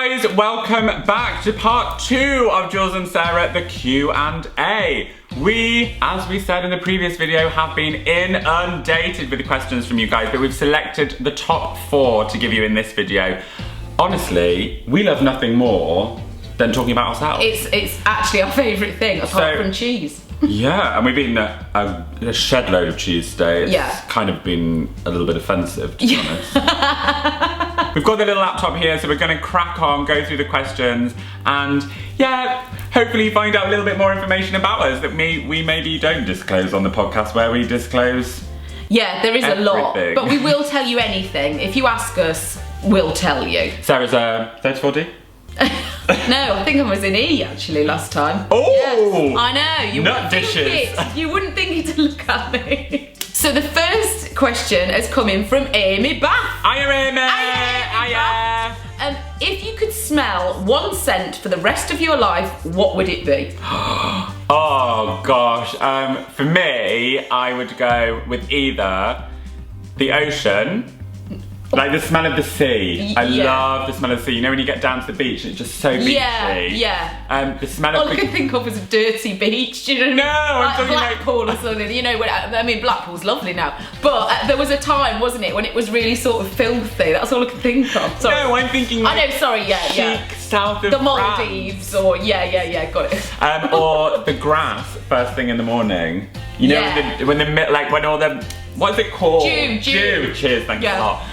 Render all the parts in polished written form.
guys, welcome back to part 2 of Jules and Sarah, the Q&A. We, as we said in the previous video, have been inundated with the questions from you guys, but we've selected the top 4 to give you in this video. Honestly, we love nothing more than talking about ourselves. It's actually our favourite thing, apart from cheese. Yeah, and we've eaten a shed load of cheese today. It's kind of been a little bit offensive, to be honest. We've got the little laptop here, so we're going to crack on, go through the questions, and yeah, hopefully find out a little bit more information about us that we maybe don't disclose on the podcast, where we discllose Yeah, there is everything. A lot, but we will tell you anything. If you ask us, we'll tell you. Sarah's 30-40? No, I think I was in E actually last time. Oh! Yes, I know. You nut wouldn't dishes. think it. You wouldn't think it to look at me. So the first question has come in from Amy Bath. Hiya, Amy! Hiya! If you could smell one scent for the rest of your life, what would it be? Oh gosh, for me, I would go with either the ocean, like the smell of the sea. I love the smell of the sea. You know when you get down to the beach and it's just so beachy? Yeah. The smell of all I can think of is a dirty beach, do you know? No, I'm like talking Blackpool or something, you know, I mean Blackpool's lovely now, but there was a time, wasn't it, when it was really sort of filthy. That's all I can think of. Sorry. No, I'm thinking like I know, sorry, chic south of the France. Maldives, or yeah, got it. Or the grass first thing in the morning. You know, when all the, what is it called? Dew. Cheers, thank you a lot.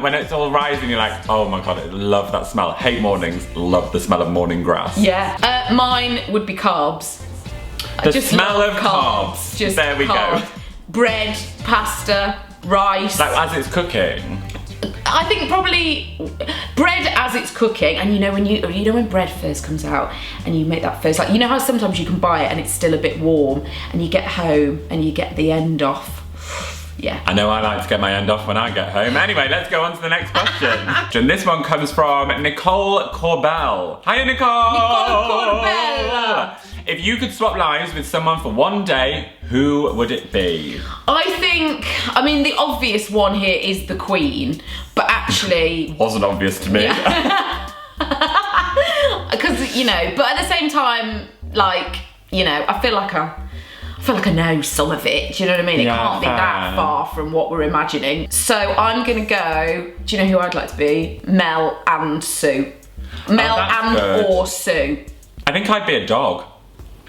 When it's all rising, you're like, oh my god, I love that smell. Hate mornings, love the smell of morning grass. Yeah. Mine would be carbs. The smell of carbs. Just there we go. Bread, pasta, rice. Like as it's cooking. I think probably bread as it's cooking, and you know when bread first comes out and you make that first, like, you know how sometimes you can buy it and it's still a bit warm, and you get home and you get the end off. Yeah. I know I like to get my end off when I get home. Anyway, let's go on to the next question. And this one comes from Nicole Corbell. Hiya, Nicole! Nicole Corbell! If you could swap lives with someone for one day, who would it be? I mean, the obvious one here is the Queen, but actually... Wasn't obvious to me. Because, you know, but at the same time, like, you know, I feel like I know some of it, do you know what I mean? It can't be that far from what we're imagining. So I'm gonna go, do you know who I'd like to be? Mel and Sue. Or Sue. I think I'd be a dog.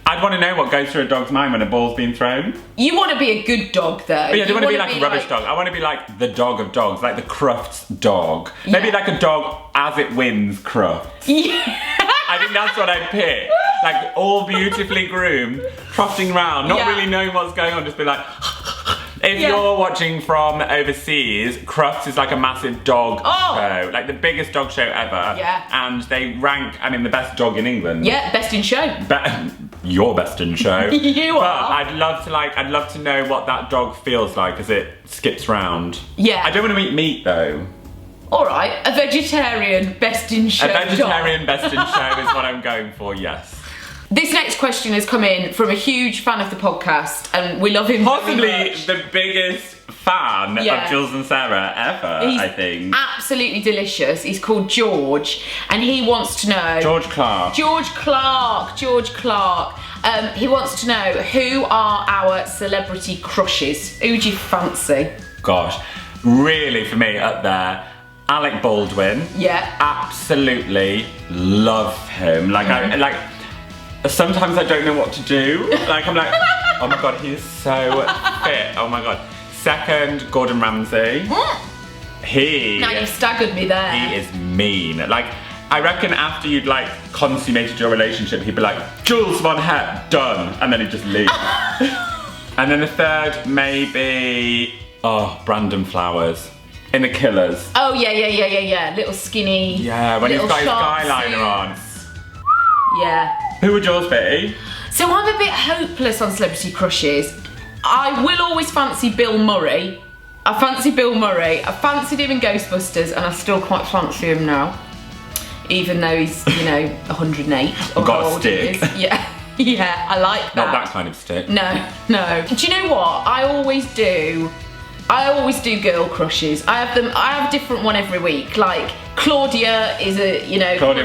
I'd want to know what goes through a dog's mind when a ball's been thrown. You want to be a good dog though. But yeah, I don't want to be like a rubbish dog. I want to be like the dog of dogs, like the Crufts dog. Yeah. Maybe like a dog as it wins Crufts. Yeah. I think that's what I'd pick. Like all beautifully groomed, trotting around, not really knowing what's going on, just be like... If you're watching from overseas, Crufts is like a massive dog show, like the biggest dog show ever. Yeah. And they rank, I mean, the best dog in England. Yeah, best in show. You're best in show. You are. But I'd love to know what that dog feels like as it skips round. Yeah. I don't want to eat meat though. All right, a vegetarian best in show. A vegetarian best in show is what I'm going for, yes. This next question has come in from a huge fan of the podcast, and we love him possibly very much. The biggest fan of Jules and Sarah ever, I think. Absolutely delicious. He's called George, and he wants to know... George Clark. He wants to know, who are our celebrity crushes? Who do you fancy? Gosh, really for me up there, Alec Baldwin. Yeah. Absolutely love him. Sometimes I don't know what to do. Like, I'm like, oh my god, he is so fit. Oh my god. Second, Gordon Ramsay. Now you've staggered me there. He is mean. Like, I reckon after you'd like consummated your relationship, he'd be like, Jules Von Hep, done. And then he'd just leave. And then the third, maybe, Brandon Flowers. In The Killers. Oh yeah. Little skinny. Yeah, when he's got his skyliner on. Yeah. Who would yours be? So I'm a bit hopeless on celebrity crushes. I will always fancy Bill Murray. I fancied him in Ghostbusters, and I still quite fancy him now. Even though he's, 108 or got a stick. Yeah, I like that. Not that kind of stick. No. Do you know what? I always do I always do girl crushes. I have a different one every week. Like Claudia is a, you know, Claudia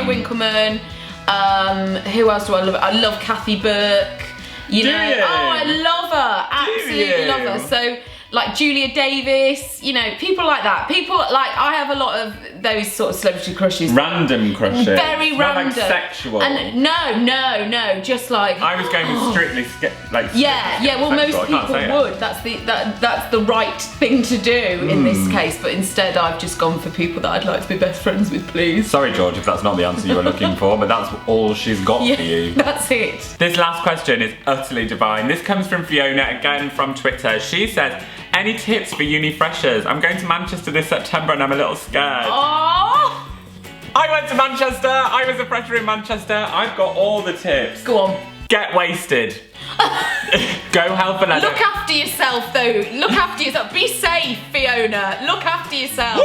Winkleman. Who else do I love? I love Kathy Burke. You know, I love her. Absolutely love her. So like Julia Davis, you know, people like that. People like, I have a lot of those sort of celebrity crushes. Random crushes. Very random. Not like sexual. And no, just like. I was going with strictly like. Yeah. Well, most people would. That's the right thing to do in this case. But instead, I've just gone for people that I'd like to be best friends with, please. Sorry, George, if that's not the answer you were looking for, but that's all she's got for you. That's it. This last question is utterly divine. This comes from Fiona, again from Twitter. She says, any tips for uni freshers? I'm going to Manchester this September and I'm a little scared. Oh! I went to Manchester. I was a fresher in Manchester. I've got all the tips. Go on. Get wasted. Go help another. Look after yourself though. Look after yourself. Be safe, Fiona. Look after yourself.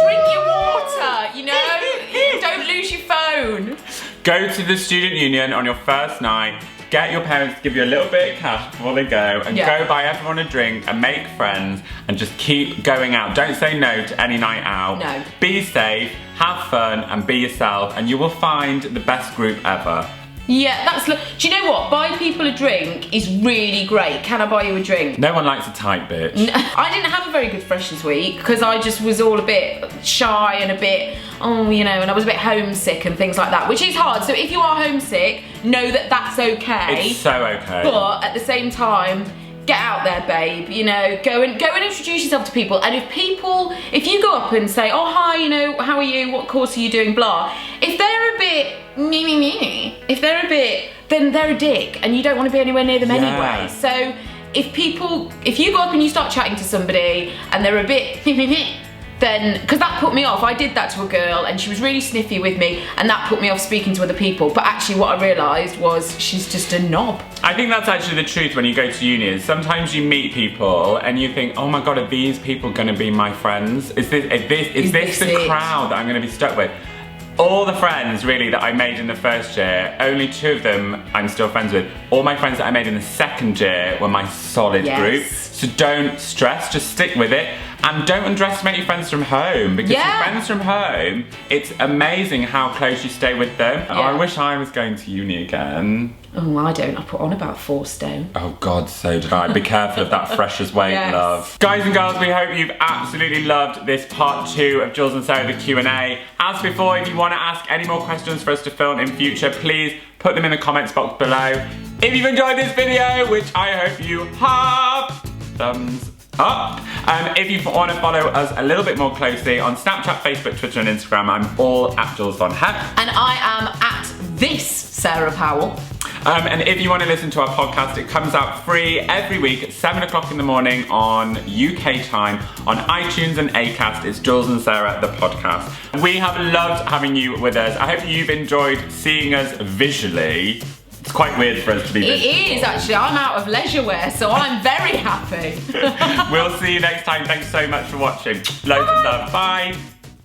Drink your water, you know? Don't lose your phone. Go to the student union on your first night. Get your parents to give you a little bit of cash before they go and go buy everyone a drink and make friends and just keep going out. Don't say no to any night out. No. Be safe, have fun and be yourself and you will find the best group ever. Yeah, do you know what? Buy people a drink is really great. Can I buy you a drink? No one likes a tight bitch. I didn't have a very good freshers week because I just was all a bit shy and a bit, you know, and I was a bit homesick and things like that, which is hard. So if you are homesick, know that that's okay. It's so okay. But at the same time, get out there, babe, you know, go and introduce yourself to people. And if you go up and say, oh, hi, you know, how are you, what course are you doing, blah, if they're a bit if they're a bit, then they're a dick and you don't want to be anywhere near them anyway. So if you go up and you start chatting to somebody and they're a bit then, because that put me off. I did that to a girl and she was really sniffy with me and that put me off speaking to other people. But actually what I realised was she's just a knob. I think that's actually the truth when you go to uni. Sometimes you meet people and you think, oh my God, are these people gonna be my friends? Is this the crowd that I'm gonna be stuck with? All the friends really that I made in the first year, only 2 of them I'm still friends with. All my friends that I made in the second year were my solid group. So don't stress, just stick with it. And don't underestimate your friends from home, because your friends from home, it's amazing how close you stay with them. Oh, I wish I was going to uni again. Oh, I don't. I put on about 4 stone. Oh God, so did I. Be careful of that freshers weight, love. Guys and girls, we hope you've absolutely loved this part 2 of Jules and Sarah, the Q&A. As before, if you want to ask any more questions for us to film in future, please put them in the comments box below. If you've enjoyed this video, which I hope you have, thumbs up. If you want to follow us a little bit more closely on Snapchat, Facebook, Twitter and Instagram, I'm all at Jules Von Heck. And I am at this Sarah Powell. And if you want to listen to our podcast, it comes out free every week at 7 o'clock in the morning on UK time on iTunes and Acast. It's Jules and Sarah, the podcast. We have loved having you with us. I hope you've enjoyed seeing us visually. It's quite weird for us to be visible. It is actually. I'm out of leisure wear, so I'm very happy. We'll see you next time. Thanks so much for watching. Loads of love. Bye.